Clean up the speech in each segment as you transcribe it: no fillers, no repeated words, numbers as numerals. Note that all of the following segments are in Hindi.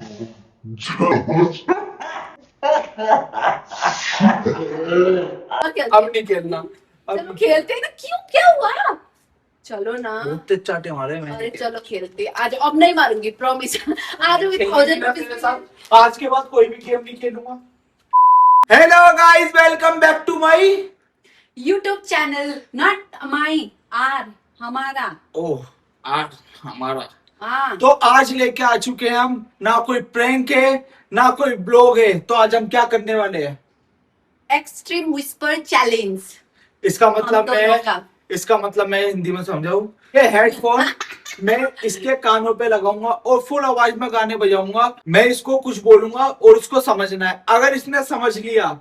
अब नहीं खेलना। चलो खेलते हैं ना, क्यों, क्या हुआ? चलो ना, बहुत चाटे मारे मैंने। अरे चलो खेलते हैं आज। अब नहीं मारूंगी, प्रॉमिस। आज भी 1000 रुपीज। आज के बाद कोई भी गेम नहीं खेलूंगा। Hello guys, welcome back to my YouTube channel. Not my, our, हमारा। ओह, आज हमारा। हाँ, तो आज लेके आ चुके हैं हम, ना कोई प्रैंक है ना कोई ब्लॉग है। तो आज हम क्या करने वाले हैं? Extreme whisper challenge. इसका मतलब दोनों का। मैं हिंदी में समझाऊं। ये हेडफोन मैं इसके कानों पे लगाऊंगा और फुल आवाज में गाने बजाऊंगा। मैं इसको कुछ बोलूंगा और उसको समझना है। अगर इसने समझ लिया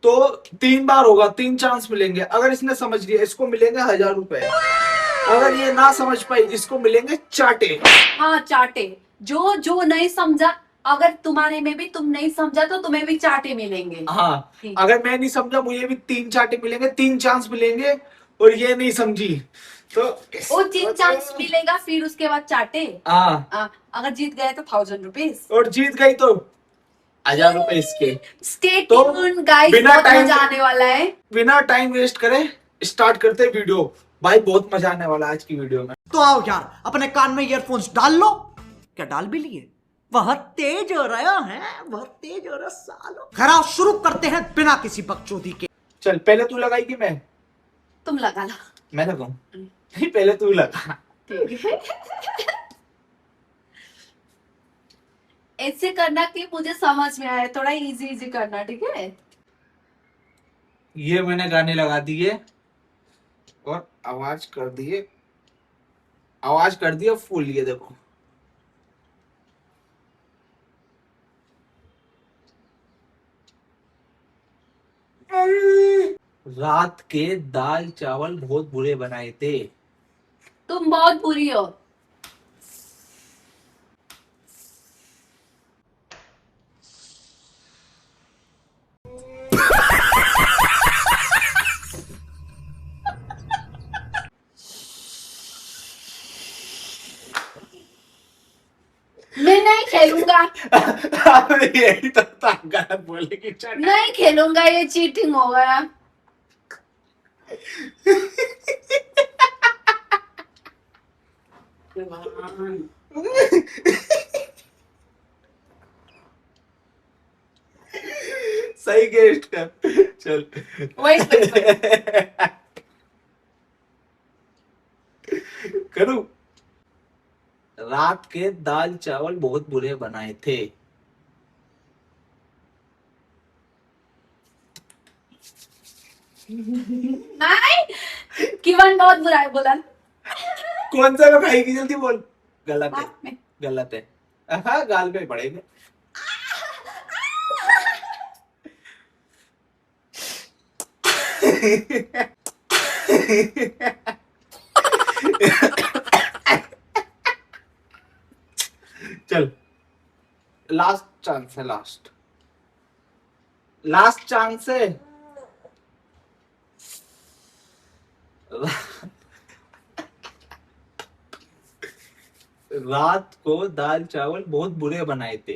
तो 3 बार होगा, 3 चांस मिलेंगे। अगर इसने समझ लिया इसको मिलेंगे 1000 रुपए। अगर ये ना समझ पाई इसको मिलेंगे चाटे। हाँ, चाटे। जो जो नहीं समझा, अगर तुम्हारे में भी तुम नहीं समझा तो तुम्हें भी चाटे मिलेंगे। हाँ, ठीक। अगर मैं नहीं समझा मुझे भी 3 चाटे मिलेंगे, 3 चांस मिलेंगे। और ये नहीं समझी तो वो 3 चांस मिलेगा, फिर उसके बाद चाटे। हाँ, अगर जीत गए तो 1000 रुपीज। और जीत गई तो 1000 रुपए इसके। स्टे तो ट्यून्ड गाइस, बिना बहुत टाइम मजा आने वाला है। बिना टाइम वेस्ट करे स्टार्ट करते वीडियो। भाई बहुत मजा आने वाला है आज की वीडियो में। तो आओ यार, अपने कान में ईयरफोन्स डाल लो। क्या डाल भी लिए? वह तेज हो रहा है, वह तेज हो रहा सालो। खरा शुरू करते हैं बिना किसी बकचोदी के। चल, पहले तू लगाई कि मैं तुम लगा लो। मैं लगाऊं? नहीं, पहले तू लगा। ठीक है। ऐसे करना कि मुझे समझ में आए, थोड़ा इजी इजी करना, ठीक है? ये मैंने गाने लगा दिए और आवाज कर दिए फुल। ये देखो, रात के दाल चावल बहुत बुरे बनाए थे। तुम बहुत बुरी हो। मैं नहीं खेलूंगा। यही तो था, गलत बोले कि नहीं खेलूंगा, ये चीटिंग हो गया। सही गेस्ट कर। चल वही करूं। रात के दाल चावल बहुत बुरे बनाए थे। नहीं, किवन बहुत बुरा है, बोला। कौन सा खाएगी, जल्दी बोल। गलत है, हाथ में। गलत है। हाँ, गाल पे पड़ेगा। चल, लास्ट चांस है, लास्ट चांस है। रात को दाल चावल बहुत बुरे बनाए थे।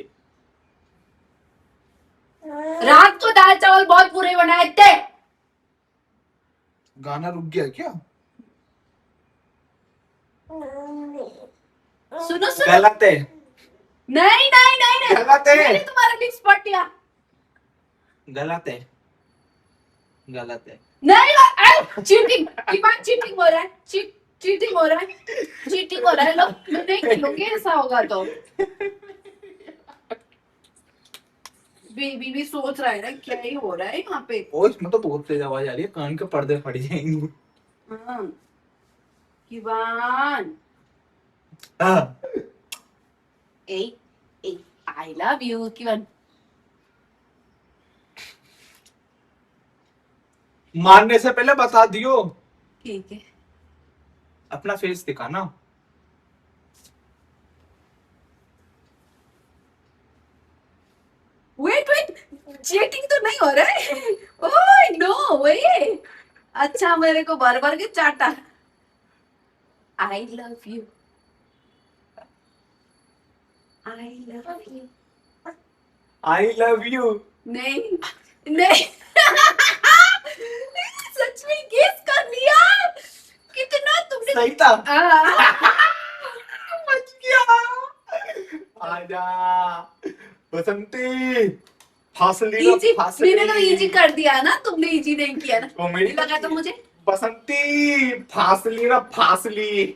रात को दाल चावल बहुत बुरे बनाए थे। गाना रुक गया क्या? सुनो सुनो। गलत है, नहीं नहीं नहीं नहीं, गलत है। मैंने तुम्हारा लिप्स पढ़ लिया। गलत है, गलत है। नहीं, चीटिंग, किवन चीटिंग हो रहा है, चीटिंग हो रहा है, चीटिंग हो रहा है। लो, मैं नहीं खेलूंगी ऐसा होगा तो। बेबी भी सोच रहा है ना क्या ही हो रहा है यहाँ पे। ओ, इसमें तो बहुत तेज आवाज आ रही है, कान के पर्दे फट जाएंगे। हाँ, किवन। हाँ। ए, ए, आई लव यू किवन। मारने से पहले बता दियो। ठीक है। अपना फेस दिखाना। वेट वेट, चीटिंग तो नहीं हो रहा है? ओह नो वे। अच्छा, मेरे को भर भर के चाटा। I love you, I love you. I love you. नहीं नहीं सच में गेस कर लिया। कितना तुमने सही था। हाँ। बच गया। आजा बसंती, फासली ना इजी, फासली। मैंने तो इजी कर दिया ना, तुमने इजी नहीं किया ना। कॉमेडी लगा तो मुझे। बसंती, फासली ना फासली।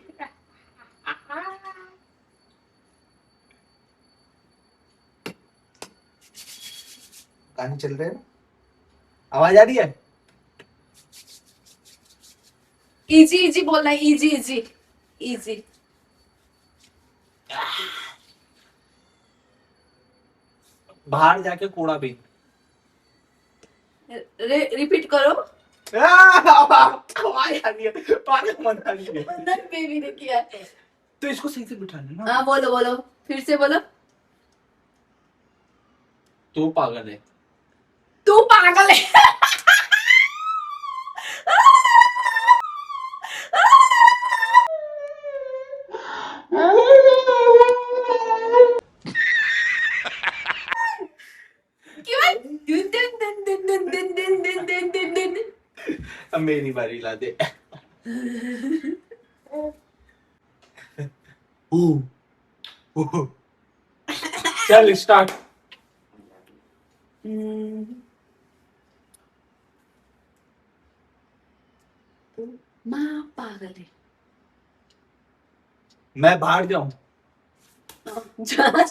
गाने चल रहे हैं ना? आवाज आ रही है? इजी इजी बोलना है, इजी इजी इजी। बाहर जाके कूड़ा भी। रिपीट करो। आवाज आ रही है, पागल मत आ रही है। बंधन पे भी नहीं किया। तो इसको सही से बिठा लेना। हाँ बोलो बोलो, फिर से बोलो। तू पागल है। तू पागल है। क्यों? दिन दिन दिन दिन दिन दिन दिन दिन दिन दिन दिन। अब मेरी बारी ला दे। चल स्टार्ट। माँ पागल है। मैं बाहर जाऊं? जा-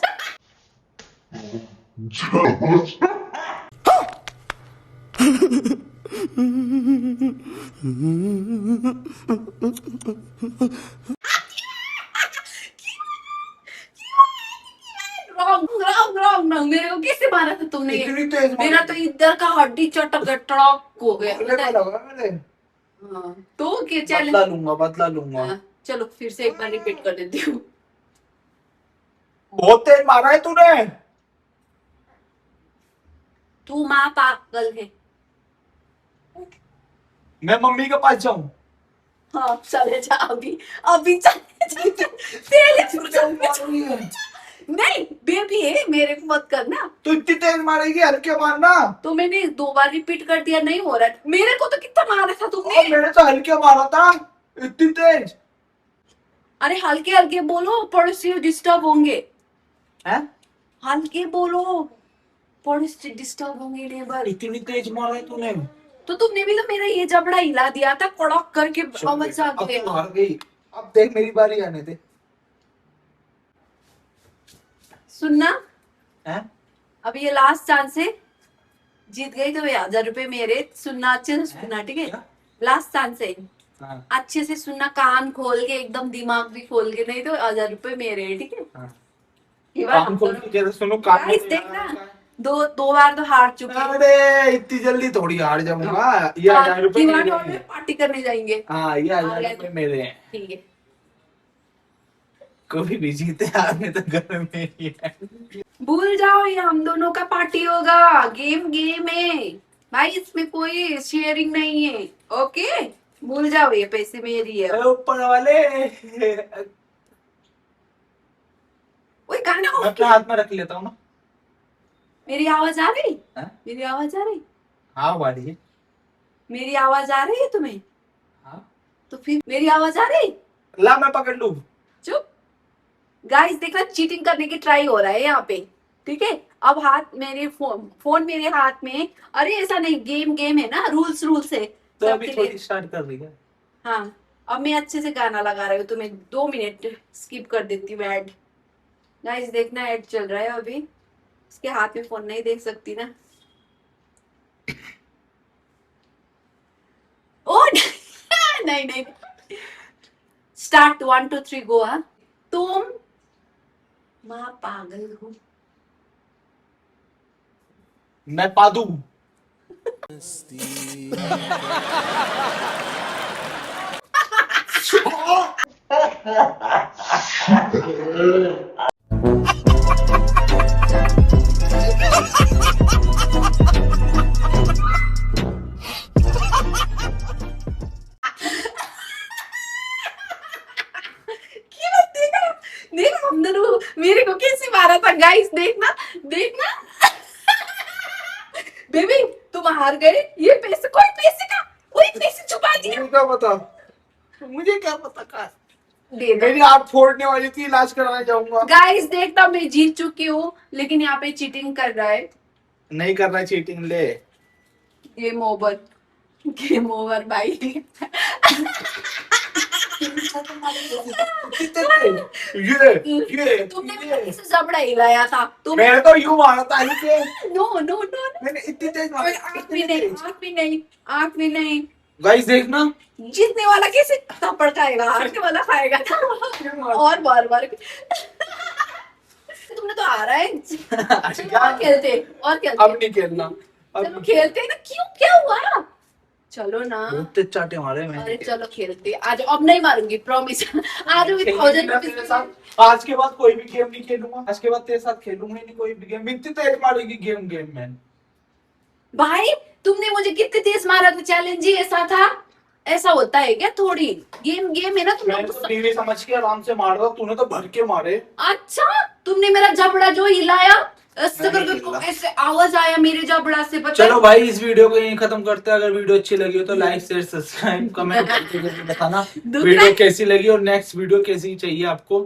रॉन्ग रॉन्ग रॉन्ग रॉन्ग। मेरे को किससे मारा था तुमने? इतनी तेज मारी? मेरा तो इधर का हड्डी चटक गया, टड़क हो गया। अरे मैं लगा मैंने। हाँ, तो क्या चल। बदला लूंगा। हाँ, चलो फिर से एक बार रिपीट कर देती हूँ। बहुत तेज मारा है तूने। तू माँ पागल है। मैं मम्मी के पास जाऊं? हाँ चले जा अभी, अभी चले जा। तेरे नहीं बेबी है, मेरे को मत करना। तो इतनी तेज मारेगी, हल्के मारना। तो मैंने 2 बार रिपीट कर दिया, नहीं हो रहा है। मेरे को तो कितना मारा था और तुमने? मैंने तो हल्के मारा था, इतनी तेज। अरे हल्के हल्के बोलो, पड़ोसी डिस्टर्ब होंगे। हैं? हल्के बोलो, पड़ोसी डिस्टर्ब होंगे नेबर। इतनी तेज मारा है तूने। तो तुमने भी तो मेरा ये जबड़ा हिला दिया था, कड़क करके आवाज आ अब गया। तू हार गई। अब देख मेरी बारी आने दे। सुनना, हैं? अब ये लास्ट चांस है। जीत गई तो 1000 रुपए मेरे। सुनना अच्छे से सुनना, ठीक है? क्या? लास्ट चांस है, हाँ, अच्छे से सुनना, कान खोल के एकदम, दिमाग भी खोल के, नहीं तो 1000 रुपए मेरे हैं, ठीक है? हाँ। ये बार कान खोल के जरा सुनो, कान में Guys, देखना, दो बार तो हार चुके हैं। अरे इतनी जल्दी थोड़ी हार जाऊंगा। ये 1000 रुपए दीवार मेरे और में हैं। पार्टी करने जाएंगे। हाँ, ये हार 1000 गए रुपए तो। मेरे हैं। ठीक है। कभी भी जीते हारने तो घर में ही है। भूल जाओ, ये हम दोनों का पार्टी होगा। गेम गेम है भाई, इसमें कोई शेयरिंग नहीं है। ओके, भूल जाओ, ये पैसे मेरी है। अरे ऊपर वाले, ओए गाना मैं off अपने किया। हाथ में रख लेता हूँ ना। मेरी आवाज आ रही? हाँ? मेरी आवाज आ रही? हाँ वाली है। मेरी आवाज आ रही है तुम्हें? हाँ। तो फिर मेरी आवाज आ रही? ला मैं पकड़ लूं। चुप। गाइस देखना, चीटिंग करने की ट्राई हो रहा है यहाँ पे, ठीक है? अब हाथ मेरे, फोन मेरे हाथ में। अरे ऐसा नहीं, गेम गेम है ना, रूल्स रूल्स है तो सबके अभी लिए। थोड़ी स्टार्ट कर रही है। हाँ, अब मैं अच्छे से गाना लगा रही हूँ, तुम्हें 2 मिनट स्किप कर देती हूँ ऐड। गाइस देखना, ऐड चल रहा है अभी। इसके हाथ में फोन नहीं देख सकती ना। ओ नहीं नहीं। स्टार्ट 1 2 3 गो। हाँ, तुम माँ पागल हो। मैं पादू। क्यों? देखा देखा, हम दोनों, मेरे को कैसे मारा था गाइस, देखना देखना। बेबी तुम हार गए, ये पैसे कोई पैसे छुपा दिया। मुझे क्या पता, मुझे क्या पता कहाँ दे दो। मेरी आंख फोड़ने वाली थी, इलाज कराने जाऊंगा। गाइस देखता मैं जीत चुकी हूँ, लेकिन यहाँ पे चीटिंग कर रहा है। नहीं करना चीटिंग, ले गेम ओवर भाई। ये तुमने मेरे से जबड़ा हिलाया था तुम। मैंने तो यूं मारा था ऐसे। No no no no. मैंने इतनी तेज मारा, आंख भी नहीं। गाइस देखना। जीतने वाला कैसे थप्पड़ खाएगा, हारने वाला खाएगा ना। और बार तुमने तो हारा है। चलो और खेलते। अब नहीं खेलना, चलो खेलते हैं ना, क्यों क्या हुआ? चलो ना। बहुत तेज चाटे मारे मैंने। अरे चलो खेलते आज, अब नहीं मारूंगी प्रॉमिस। आज भी 1000 तेरे साथ आज के बाद कोई भी गेम नहीं खेलूंगा, आज के बाद तेरे साथ खेलूंगा ही नहीं कोई भी गेम। इतनी तेज मारेगी गेम में। भाई तुमने मुझे कितनी तेज मारा था, चैलेंज ही ऐसा था। ऐसा होता है क्या? थोड़ी गेम है ना। तुम मैं तो टीवी समझ के आराम से मार रहा, तूने तो भर के मारे। अच्छा तुमने मेरा जबड़ा जो हिलाया, ऐसे मैं नहीं करके हिला। ऐसे आवाज आया मेरे जबड़ा से, पता चलो है? भाई इस वीडियो को यहीं खत्म करते हैं। अगर वीडियो अच्छी लगी हो तो लाइक शेयर सब्सक्राइब कमेंट करके जरूर बताना वीडियो कैसी लगी और नेक्स्ट वीडियो कैसी चाहिए आपको,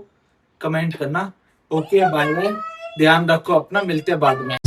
कमेंट करना। ओके बाय बाय, ध्यान रखो अपना, मिलते हैं बाद में।